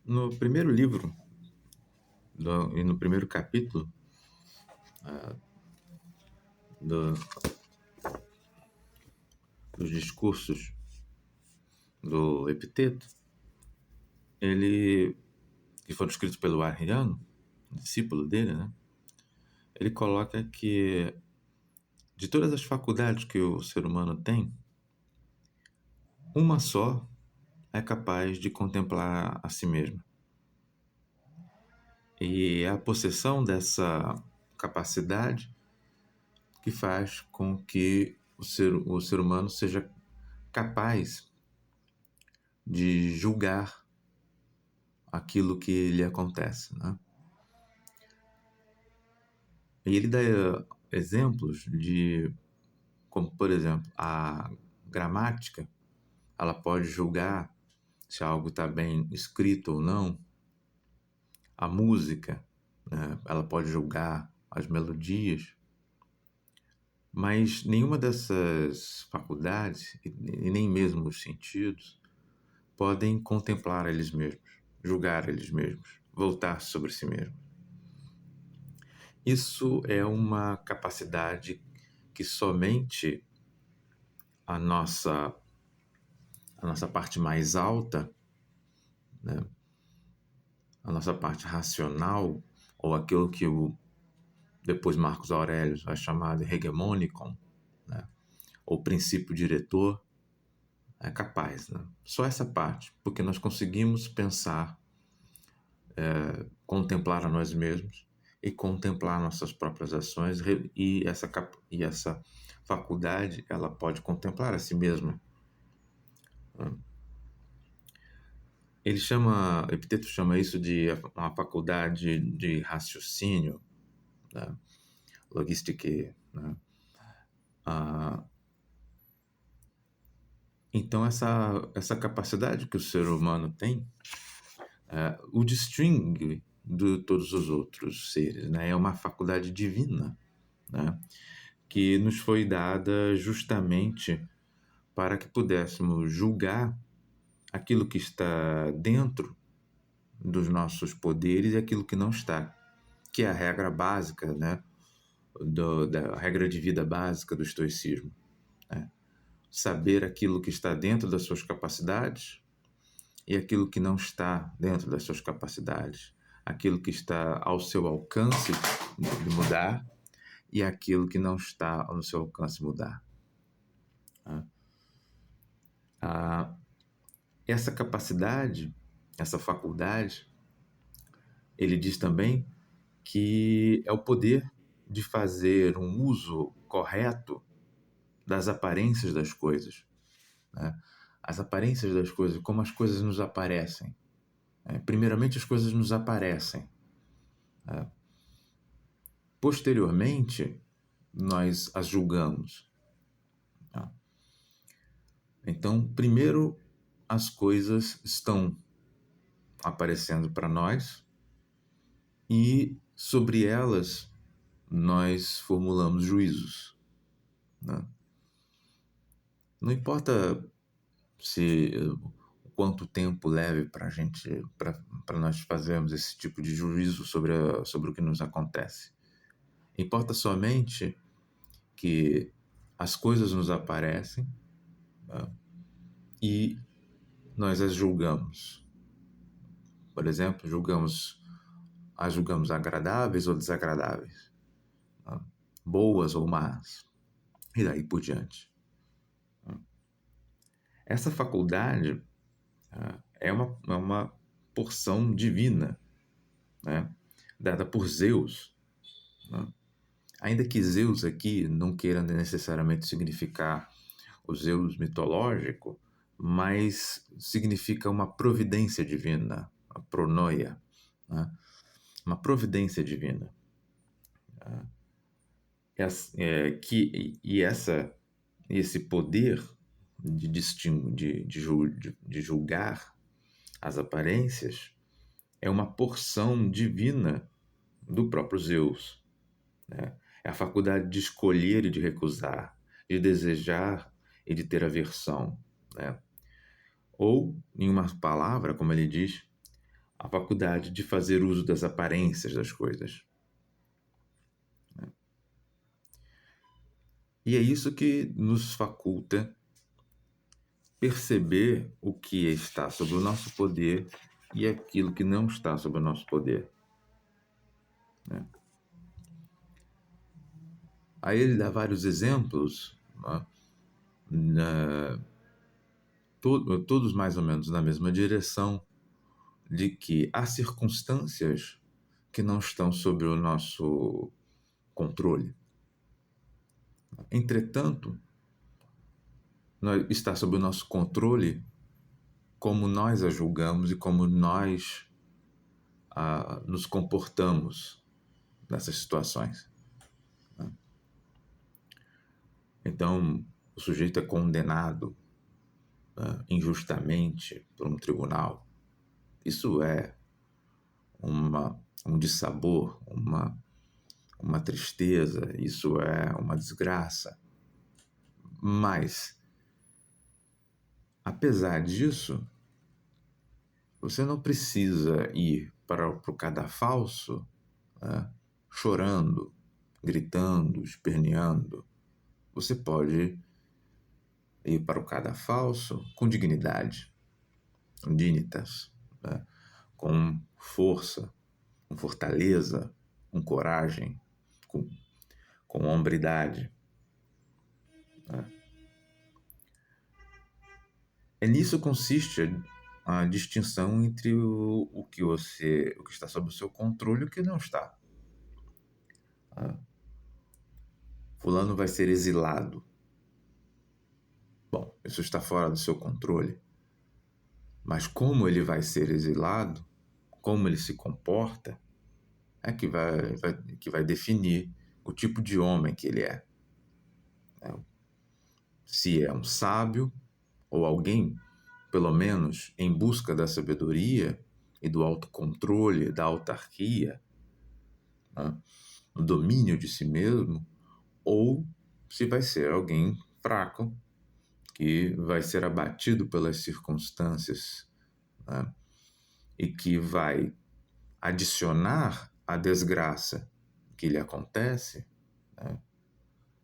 No primeiro livro e no primeiro capítulo do- dos discursos do Epiteto, que foram escritos pelo Arriano, discípulo dele, né? Ele coloca que de todas as faculdades que o ser humano tem, uma só é capaz de contemplar a si mesma. E é a possessão dessa capacidade que faz com que o ser humano seja capaz de julgar aquilo que lhe acontece, né? E ele dá exemplos como por exemplo, a gramática, ela pode julgar se algo está bem escrito ou não. A música, né, ela pode julgar as melodias, mas nenhuma dessas faculdades, e nem mesmo os sentidos, podem contemplar eles mesmos, julgar eles mesmos, voltar sobre si mesmos. Isso é uma capacidade que somente a nossa parte mais alta, né, a nossa parte racional, ou aquilo que depois Marcos Aurélio vai chamar de hegemonicon, né, ou princípio diretor, é capaz. Né? Só essa parte, porque nós conseguimos pensar, contemplar a nós mesmos e contemplar nossas próprias ações, e essa faculdade ela pode contemplar a si mesma. Epiteto chama isso de uma faculdade de raciocínio, né? Logistique, né? Então essa capacidade que o ser humano tem o distingue de todos os outros seres, né? É uma faculdade divina, né? Que nos foi dada justamente para que pudéssemos julgar aquilo que está dentro dos nossos poderes e aquilo que não está, que é a regra básica, né? Da regra de vida básica do estoicismo. Né? Saber aquilo que está dentro das suas capacidades e aquilo que não está dentro das suas capacidades, aquilo que está ao seu alcance de mudar e aquilo que não está no seu alcance mudar. Essa capacidade, essa faculdade, ele diz também que é o poder de fazer um uso correto das aparências das coisas, né? As aparências das coisas, como as coisas nos aparecem. Primeiramente, as coisas nos aparecem. Posteriormente, nós as julgamos. Tá? Então, primeiro, as coisas estão aparecendo para nós e sobre elas nós formulamos juízos. Né? Não importa se quanto tempo leve para nós fazermos esse tipo de juízo sobre o que nos acontece. Importa somente que as coisas nos aparecem, né, e nós as julgamos. Por exemplo, as julgamos agradáveis ou desagradáveis, né, boas ou más, e daí por diante. Essa faculdade é uma porção divina, né, dada por Zeus. Né? Ainda que Zeus aqui não queira necessariamente significar o Zeus mitológico, mas significa uma providência divina, a pronoia, né? Uma providência divina. Esse poder de julgar as aparências é uma porção divina do próprio Zeus. Né? É a faculdade de escolher e de recusar, de desejar e de ter aversão. Né? Ou, em uma palavra, como ele diz, a faculdade de fazer uso das aparências das coisas. E é isso que nos faculta perceber o que está sob o nosso poder e aquilo que não está sob o nosso poder. Aí ele dá vários exemplos, todos mais ou menos na mesma direção, de que há circunstâncias que não estão sob o nosso controle. Entretanto, está sob o nosso controle como nós a julgamos e como nós nos comportamos nessas situações. Então, o sujeito é condenado injustamente por um tribunal. Isso é um dissabor, uma tristeza, isso é uma desgraça. Mas, apesar disso, você não precisa ir para o cadafalso chorando, gritando, esperneando. Você pode ir para o cadafalso com dignidade, com dignitas, com força, com fortaleza, com coragem, com hombridade. É nisso consiste a distinção entre o que está sob o seu controle e o que não está. Fulano vai ser exilado. Bom, isso está fora do seu controle. Mas como ele vai ser exilado, como ele se comporta, é que vai definir o tipo de homem que ele é. Se é um sábio ou alguém, pelo menos, em busca da sabedoria e do autocontrole, da autarquia, do domínio de si mesmo, ou se vai ser alguém fraco, que vai ser abatido pelas circunstâncias, e que vai adicionar à desgraça que lhe acontece,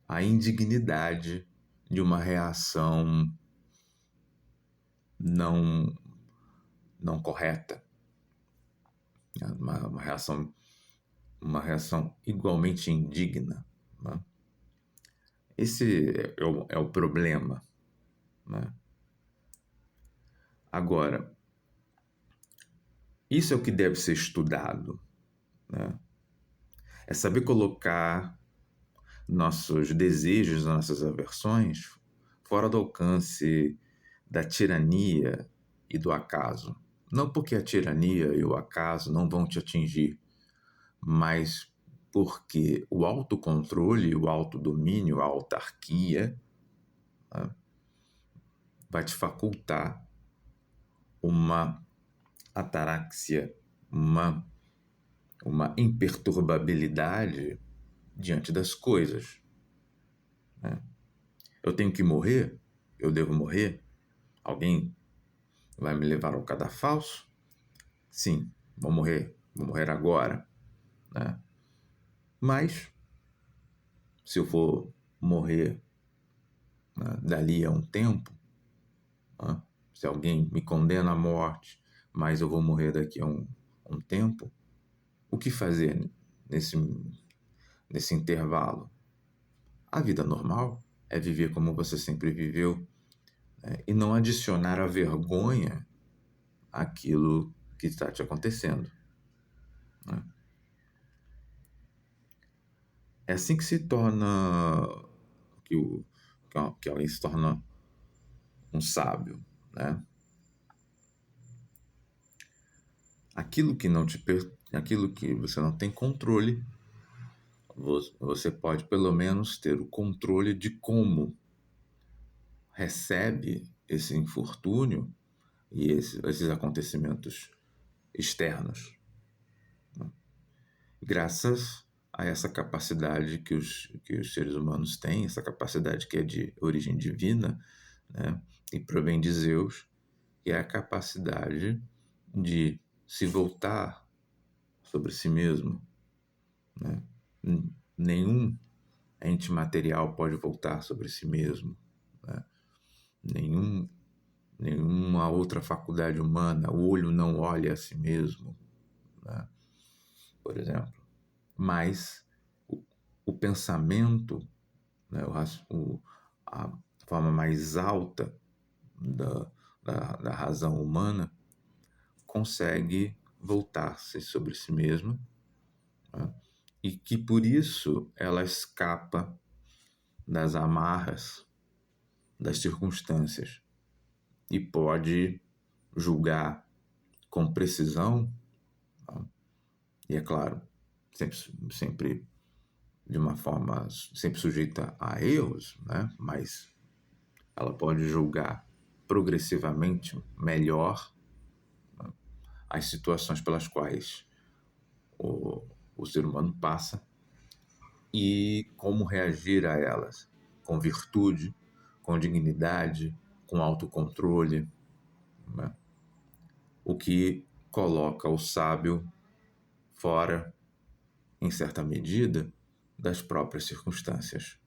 a indignidade de uma reação não correta, uma reação igualmente indigna. Esse é o problema. Agora, isso é o que deve ser estudado. É saber colocar nossos desejos, nossas aversões fora do alcance da tirania e do acaso. Não porque a tirania e o acaso não vão te atingir, mas porque o autocontrole, o autodomínio, a autarquia vai te facultar uma ataraxia, uma imperturbabilidade diante das coisas. Eu tenho que morrer? Eu devo morrer? Alguém vai me levar ao cadafalso? Sim, vou morrer agora. Mas, se eu for morrer dali a um tempo, se alguém me condena à morte, mas eu vou morrer daqui a um tempo, o que fazer nesse intervalo? A vida normal é viver como você sempre viveu, e não adicionar a vergonha àquilo que está te acontecendo. É assim que se torna, que alguém se torna um sábio, né? Aquilo que você não tem controle, você pode pelo menos ter o controle de como recebe esse infortúnio e esses acontecimentos externos. Graças a essa capacidade que os seres humanos têm, essa capacidade que é de origem divina, e provém de Zeus, que é a capacidade de se voltar sobre si mesmo, né? Nenhum ente material pode voltar sobre si mesmo, né? Nenhuma outra faculdade humana, o olho não olha a si mesmo, né? Por exemplo. Mas o pensamento, né, a forma mais alta da razão humana, consegue voltar-se sobre si mesma, né? E que por isso ela escapa das amarras das circunstâncias e pode julgar com precisão, né? E é claro, sempre de uma forma sempre sujeita a erros, né? Mas ela pode julgar progressivamente melhor, né, as situações pelas quais o ser humano passa e como reagir a elas, com virtude, com dignidade, com autocontrole, né? O que coloca o sábio fora, em certa medida, das próprias circunstâncias.